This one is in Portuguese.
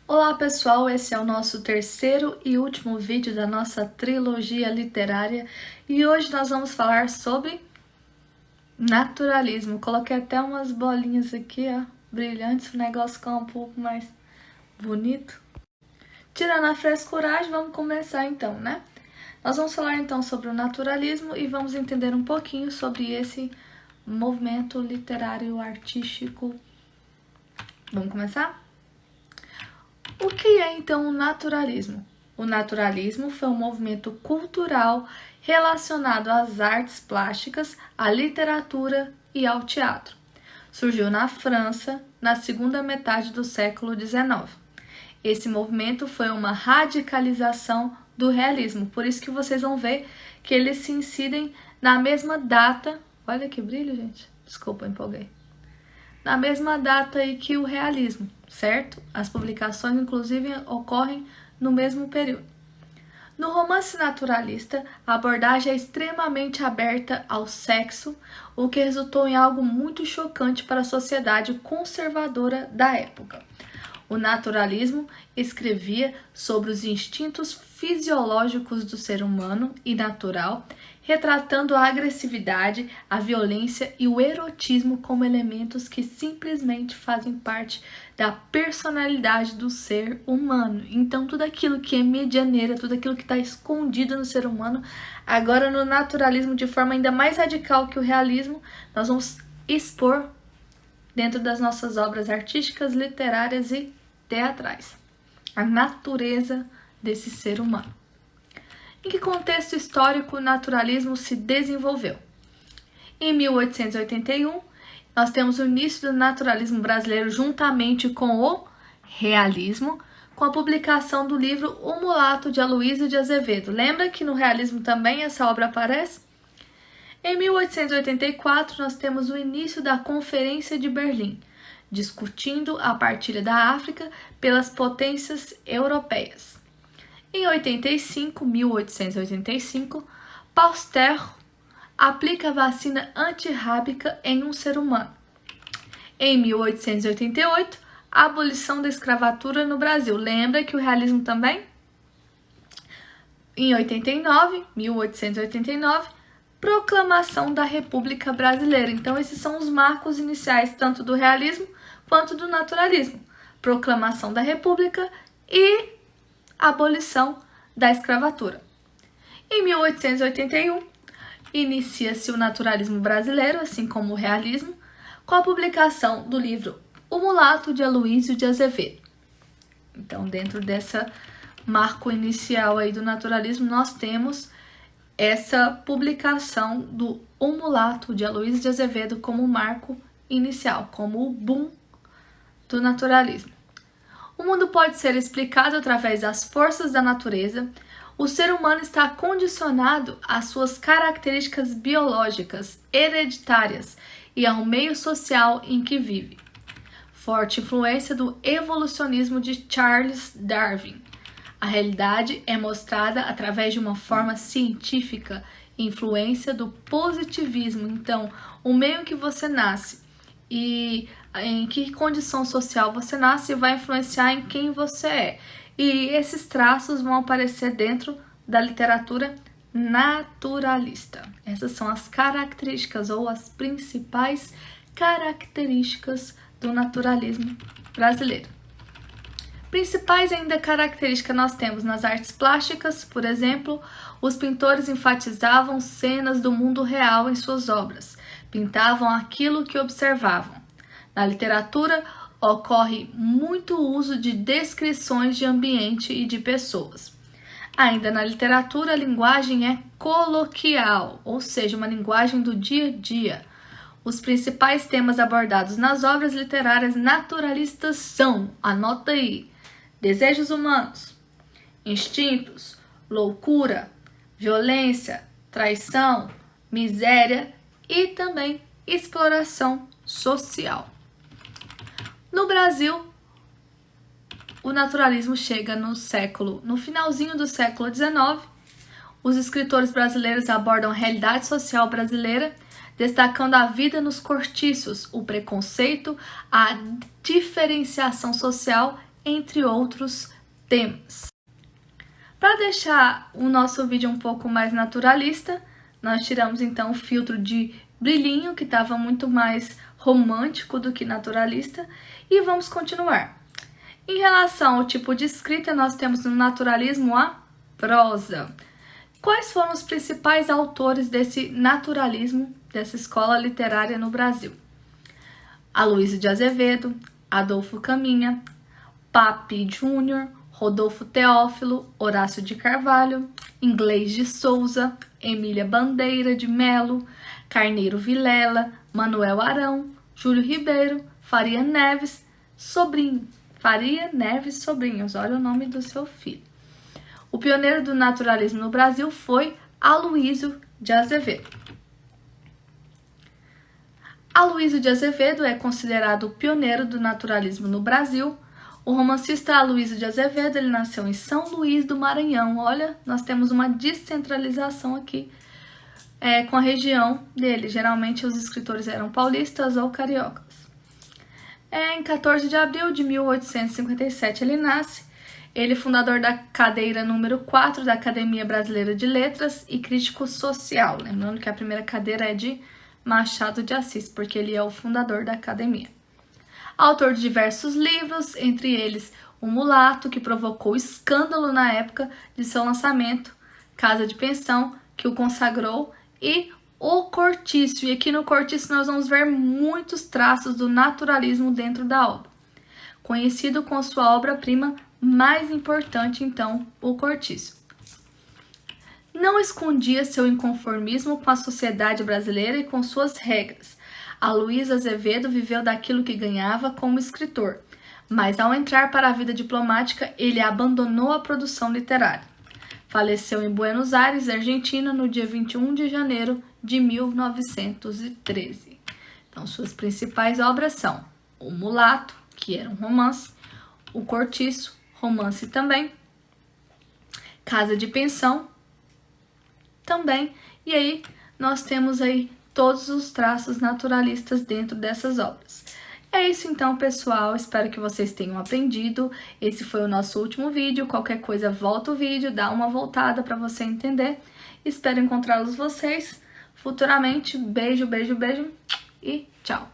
Olá pessoal, esse é o nosso terceiro e último vídeo da nossa trilogia literária e hoje nós vamos falar sobre naturalismo. Coloquei até umas bolinhas aqui, ó, brilhantes, o negócio ficar um pouco mais bonito. Tirando a frescuragem, vamos começar então, né? Nós vamos falar então sobre o naturalismo e vamos entender um pouquinho sobre esse movimento literário artístico. Vamos começar? O que é então o naturalismo? O naturalismo foi um movimento cultural relacionado às artes plásticas, à literatura e ao teatro. Surgiu na França na segunda metade do século XIX. Esse movimento foi uma radicalização do realismo, por isso que vocês vão ver que eles se incidem na mesma data. Olha que brilho, gente. Desculpa, empolguei. Na mesma data aí que o realismo, certo? As publicações, inclusive, ocorrem no mesmo período. No romance naturalista, a abordagem é extremamente aberta ao sexo, o que resultou em algo muito chocante para a sociedade conservadora da época. O naturalismo escrevia sobre os instintos fisiológicos do ser humano e natural, retratando a agressividade, a violência e o erotismo como elementos que simplesmente fazem parte da personalidade do ser humano. Então, tudo aquilo que é medianeira, tudo aquilo que está escondido no ser humano, agora no naturalismo, de forma ainda mais radical que o realismo, nós vamos expor dentro das nossas obras artísticas, literárias e teatrais. A natureza desse ser humano. Em que contexto histórico o naturalismo se desenvolveu? Em 1881, nós temos o início do naturalismo brasileiro juntamente com o realismo, com a publicação do livro O Mulato, de Aloysio de Azevedo. Lembra que no realismo também essa obra aparece? Em 1884, nós temos o início da Conferência de Berlim, discutindo a partilha da África pelas potências europeias. Em 1885, Pasteur aplica a vacina antirrábica em um ser humano. Em 1888, a abolição da escravatura no Brasil. Lembra que o realismo também? Em 1889, proclamação da República Brasileira. Então, esses são os marcos iniciais tanto do realismo quanto do naturalismo. Proclamação da República e abolição da escravatura. Em 1881, inicia-se o naturalismo brasileiro, assim como o realismo, com a publicação do livro O Mulato, de Aloysio de Azevedo. Então, dentro dessa marco inicial aí do naturalismo, nós temos essa publicação do O Mulato, de Aloysio de Azevedo, como marco inicial, como o boom do naturalismo. O mundo pode ser explicado através das forças da natureza. O ser humano está condicionado às suas características biológicas, hereditárias e ao meio social em que vive. Forte influência do evolucionismo de Charles Darwin. A realidade é mostrada através de uma forma científica, influência do positivismo. Então, o meio em que você nasce e em que condição social você nasce vai influenciar em quem você é. E esses traços vão aparecer dentro da literatura naturalista. Essas são as características ou as principais características do naturalismo brasileiro. Principais ainda características nós temos nas artes plásticas, por exemplo, os pintores enfatizavam cenas do mundo real em suas obras, pintavam aquilo que observavam. Na literatura, ocorre muito uso de descrições de ambiente e de pessoas. Ainda na literatura, a linguagem é coloquial, ou seja, uma linguagem do dia a dia. Os principais temas abordados nas obras literárias naturalistas são, anota aí, desejos humanos, instintos, loucura, violência, traição, miséria e também exploração social. No Brasil, o naturalismo chega no finalzinho do século XIX. Os escritores brasileiros abordam a realidade social brasileira, destacando a vida nos cortiços, o preconceito, a diferenciação social entre outros temas. Para deixar o nosso vídeo um pouco mais naturalista, nós tiramos então o filtro de brilhinho, que estava muito mais romântico do que naturalista, e vamos continuar. Em relação ao tipo de escrita, nós temos no naturalismo a prosa. Quais foram os principais autores desse naturalismo, dessa escola literária no Brasil? Aloysio de Azevedo, Adolfo Caminha, Papi Júnior, Rodolfo Teófilo, Horácio de Carvalho, Inglês de Souza, Emília Bandeira de Melo, Carneiro Vilela, Manuel Arão, Júlio Ribeiro, Faria Neves Sobrinhos, olha o nome do seu filho. O pioneiro do naturalismo no Brasil foi Aloysio de Azevedo. Aloysio de Azevedo é considerado o pioneiro do naturalismo no Brasil. O romancista Aloysio de Azevedo, ele nasceu em São Luís do Maranhão. Olha, nós temos uma descentralização aqui com a região dele. Geralmente os escritores eram paulistas ou cariocas. Em 14 de abril de 1857 ele nasce. Ele é fundador da cadeira número 4 da Academia Brasileira de Letras e crítico social. Lembrando que a primeira cadeira é de Machado de Assis, porque ele é o fundador da academia. Autor de diversos livros, entre eles O Mulato, que provocou escândalo na época de seu lançamento, Casa de Pensão, que o consagrou, e O Cortiço. E aqui no Cortiço nós vamos ver muitos traços do naturalismo dentro da obra. Conhecido com sua obra-prima mais importante, então, O Cortiço. Não escondia seu inconformismo com a sociedade brasileira e com suas regras. Aloysio Azevedo viveu daquilo que ganhava como escritor, mas ao entrar para a vida diplomática, ele abandonou a produção literária. Faleceu em Buenos Aires, Argentina, no dia 21 de janeiro de 1913. Então, suas principais obras são O Mulato, que era um romance, O Cortiço, romance também, Casa de Pensão, também, e aí nós temos aí todos os traços naturalistas dentro dessas obras. É isso então, pessoal, espero que vocês tenham aprendido. Esse foi o nosso último vídeo. Qualquer coisa, volta o vídeo, dá uma voltada para você entender. Espero encontrá-los vocês futuramente. Beijo, beijo, beijo e tchau!